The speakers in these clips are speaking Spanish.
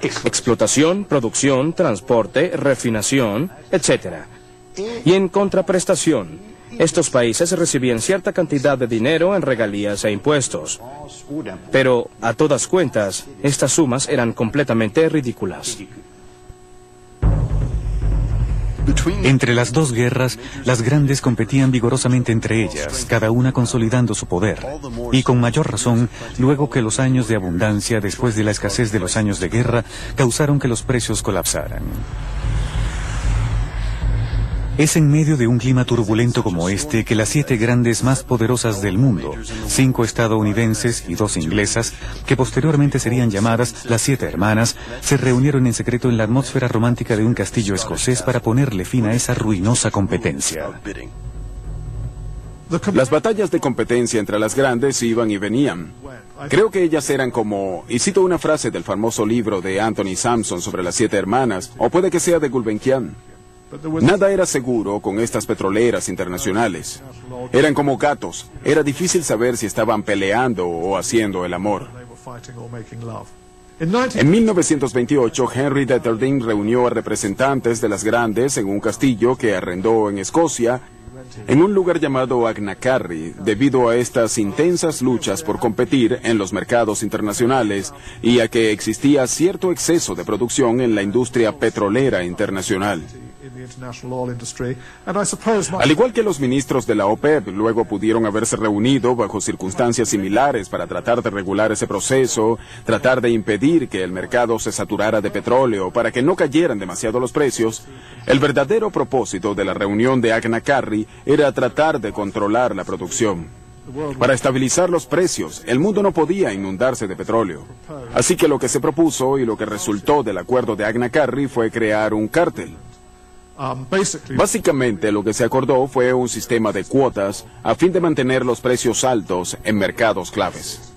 Explotación, producción, transporte, refinación, etc. Y en contraprestación, estos países recibían cierta cantidad de dinero en regalías e impuestos. Pero, a todas cuentas, estas sumas eran completamente ridículas. Entre las dos guerras, las grandes competían vigorosamente entre ellas, cada una consolidando su poder. Y con mayor razón, luego que los años de abundancia, después de la escasez de los años de guerra, causaron que los precios colapsaran. Es en medio de un clima turbulento como este que las 7 grandes más poderosas del mundo, 5 estadounidenses y 2 inglesas, que posteriormente serían llamadas las 7 hermanas, se reunieron en secreto en la atmósfera romántica de un castillo escocés para ponerle fin a esa ruinosa competencia. Las batallas de competencia entre las grandes iban y venían. Creo que ellas eran como, y cito una frase del famoso libro de Anthony Sampson sobre las 7 hermanas, o puede que sea de Gulbenkian. Nada era seguro con estas petroleras internacionales. Eran como gatos. Era difícil saber si estaban peleando o haciendo el amor. En 1928, Henry Detterding reunió a representantes de las grandes en un castillo que arrendó en Escocia, en un lugar llamado Agnacarry, debido a estas intensas luchas por competir en los mercados internacionales y a que existía cierto exceso de producción en la industria petrolera internacional. Al igual que los ministros de la OPEP, luego pudieron haberse reunido bajo circunstancias similares para tratar de regular ese proceso, tratar de impedir que el mercado se saturara de petróleo para que no cayeran demasiado los precios. El verdadero propósito de la reunión de Agnacarry era tratar de controlar la producción. Para estabilizar los precios, el mundo no podía inundarse de petróleo. Así que lo que se propuso y lo que resultó del acuerdo de Agnacarry fue crear un cártel. Básicamente lo que se acordó fue un sistema de cuotas a fin de mantener los precios altos en mercados claves.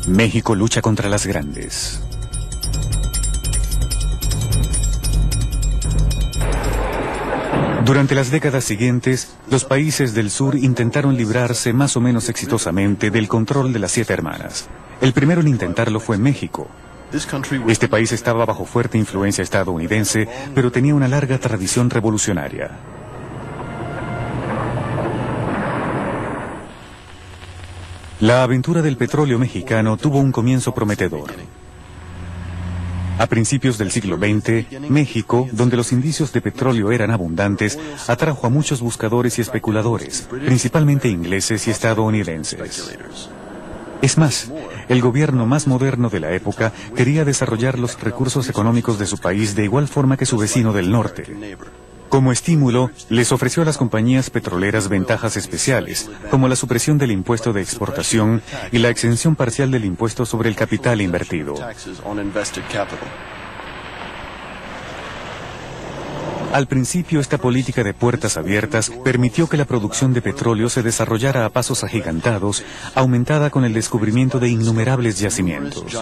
México lucha contra las grandes. Durante las décadas siguientes, los países del sur intentaron librarse más o menos exitosamente del control de las 7 hermanas. El primero en intentarlo fue México. Este país estaba bajo fuerte influencia estadounidense, pero tenía una larga tradición revolucionaria. La aventura del petróleo mexicano tuvo un comienzo prometedor. A principios del siglo XX, México, donde los indicios de petróleo eran abundantes, atrajo a muchos buscadores y especuladores, principalmente ingleses y estadounidenses. Es más, el gobierno más moderno de la época quería desarrollar los recursos económicos de su país de igual forma que su vecino del norte. Como estímulo, les ofreció a las compañías petroleras ventajas especiales, como la supresión del impuesto de exportación y la exención parcial del impuesto sobre el capital invertido. Al principio, esta política de puertas abiertas permitió que la producción de petróleo se desarrollara a pasos agigantados, aumentada con el descubrimiento de innumerables yacimientos.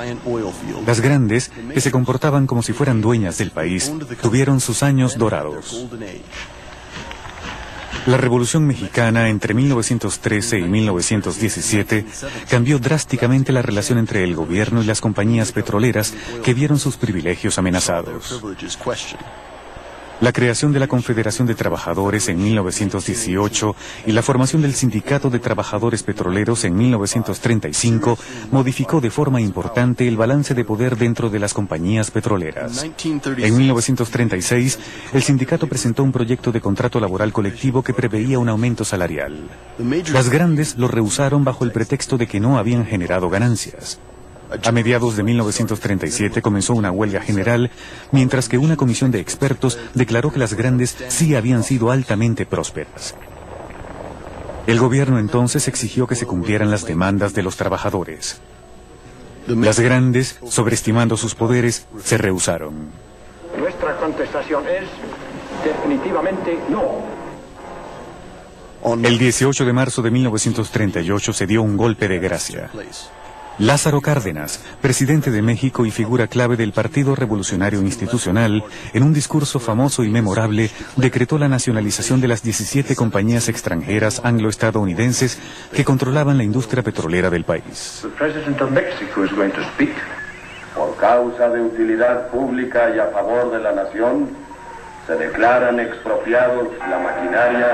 Las grandes, que se comportaban como si fueran dueñas del país, tuvieron sus años dorados. La Revolución Mexicana entre 1913 y 1917 cambió drásticamente la relación entre el gobierno y las compañías petroleras que vieron sus privilegios amenazados. La creación de la Confederación de Trabajadores en 1918 y la formación del Sindicato de Trabajadores Petroleros en 1935 modificó de forma importante el balance de poder dentro de las compañías petroleras. En 1936, el sindicato presentó un proyecto de contrato laboral colectivo que preveía un aumento salarial. Las grandes lo rehusaron bajo el pretexto de que no habían generado ganancias. A mediados de 1937 comenzó una huelga general, mientras que una comisión de expertos declaró que las grandes sí habían sido altamente prósperas. El gobierno entonces exigió que se cumplieran las demandas de los trabajadores. Las grandes, sobreestimando sus poderes, se rehusaron. Nuestra contestación es definitivamente no. El 18 de marzo de 1938 se dio un golpe de gracia. Lázaro Cárdenas, presidente de México y figura clave del Partido Revolucionario Institucional, en un discurso famoso y memorable, decretó la nacionalización de las 17 compañías extranjeras anglo-estadounidenses que controlaban la industria petrolera del país. Por causa de utilidad pública y a favor de la nación, se declaran expropiados la maquinaria,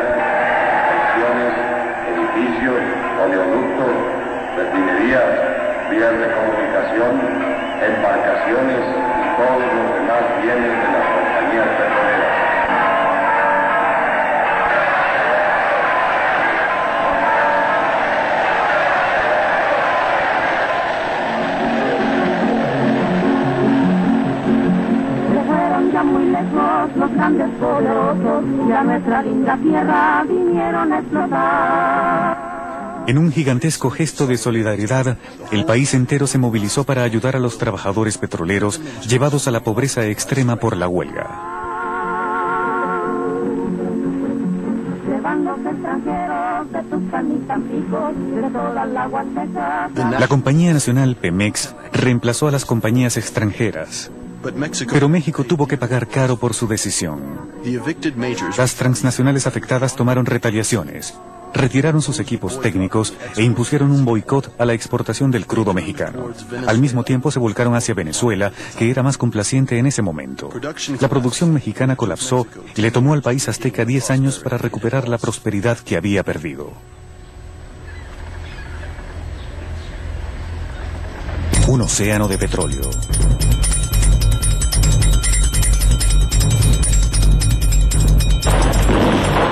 secciones, edificios, oleoductos, refinerías, vías de comunicación, embarcaciones y todos los demás bienes de las compañías petroleras. Se fueron ya muy lejos los grandes poderosos, y a nuestra linda tierra vinieron a explotar. En un gigantesco gesto de solidaridad, el país entero se movilizó para ayudar a los trabajadores petroleros llevados a la pobreza extrema por la huelga. La compañía nacional Pemex reemplazó a las compañías extranjeras, pero México tuvo que pagar caro por su decisión. Las transnacionales afectadas tomaron retaliaciones, retiraron sus equipos técnicos e impusieron un boicot a la exportación del crudo mexicano. Al mismo tiempo se volcaron hacia Venezuela, que era más complaciente en ese momento. La producción mexicana colapsó y le tomó al país azteca 10 años para recuperar la prosperidad que había perdido. Un océano de petróleo.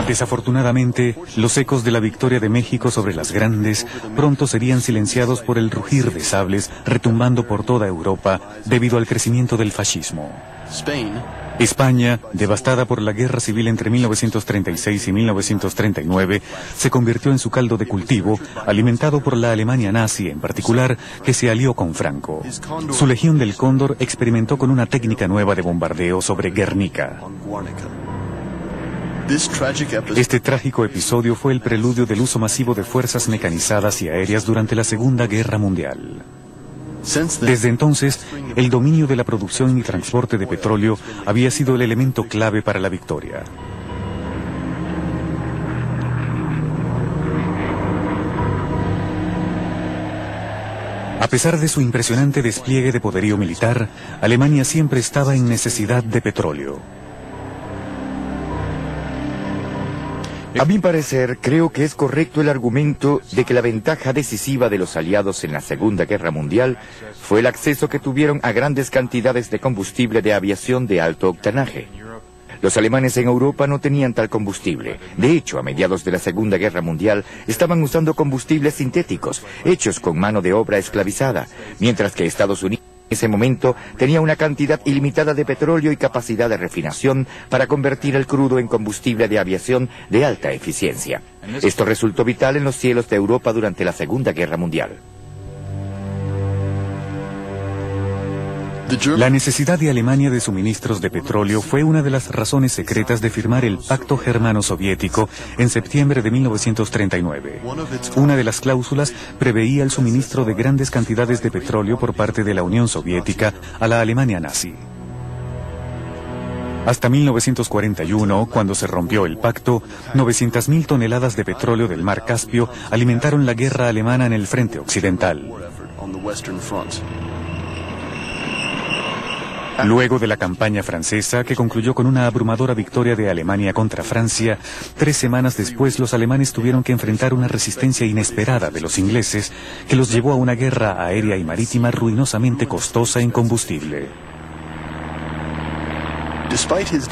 Desafortunadamente, los ecos de la victoria de México sobre las grandes pronto serían silenciados por el rugir de sables retumbando por toda Europa debido al crecimiento del fascismo. España, devastada por la guerra civil entre 1936 y 1939, se convirtió en su caldo de cultivo, alimentado por la Alemania nazi en particular, que se alió con Franco. Su Legión del Cóndor experimentó con una técnica nueva de bombardeo sobre Guernica. Este trágico episodio fue el preludio del uso masivo de fuerzas mecanizadas y aéreas durante la Segunda Guerra Mundial. Desde entonces, el dominio de la producción y transporte de petróleo había sido el elemento clave para la victoria. A pesar de su impresionante despliegue de poderío militar, Alemania siempre estaba en necesidad de petróleo. A mi parecer, creo que es correcto el argumento de que la ventaja decisiva de los aliados en la Segunda Guerra Mundial fue el acceso que tuvieron a grandes cantidades de combustible de aviación de alto octanaje. Los alemanes en Europa no tenían tal combustible. De hecho, a mediados de la Segunda Guerra Mundial estaban usando combustibles sintéticos, hechos con mano de obra esclavizada, mientras que Estados Unidos en ese momento tenía una cantidad ilimitada de petróleo y capacidad de refinación para convertir el crudo en combustible de aviación de alta eficiencia. Esto resultó vital en los cielos de Europa durante la Segunda Guerra Mundial. La necesidad de Alemania de suministros de petróleo fue una de las razones secretas de firmar el Pacto Germano-Soviético en septiembre de 1939. Una de las cláusulas preveía el suministro de grandes cantidades de petróleo por parte de la Unión Soviética a la Alemania nazi. Hasta 1941, cuando se rompió el pacto, 900.000 toneladas de petróleo del mar Caspio alimentaron la guerra alemana en el frente occidental. Luego de la campaña francesa, que concluyó con una abrumadora victoria de Alemania contra Francia, 3 semanas después los alemanes tuvieron que enfrentar una resistencia inesperada de los ingleses, que los llevó a una guerra aérea y marítima ruinosamente costosa en combustible.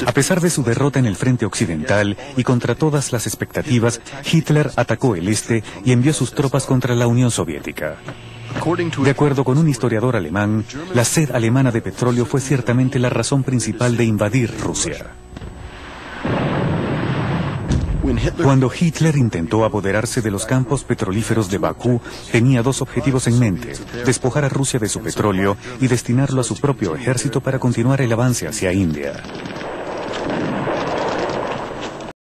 A pesar de su derrota en el frente occidental y contra todas las expectativas, Hitler atacó el este y envió sus tropas contra la Unión Soviética. De acuerdo con un historiador alemán, la sed alemana de petróleo fue ciertamente la razón principal de invadir Rusia. Cuando Hitler intentó apoderarse de los campos petrolíferos de Bakú, tenía 2 objetivos en mente: despojar a Rusia de su petróleo y destinarlo a su propio ejército para continuar el avance hacia India.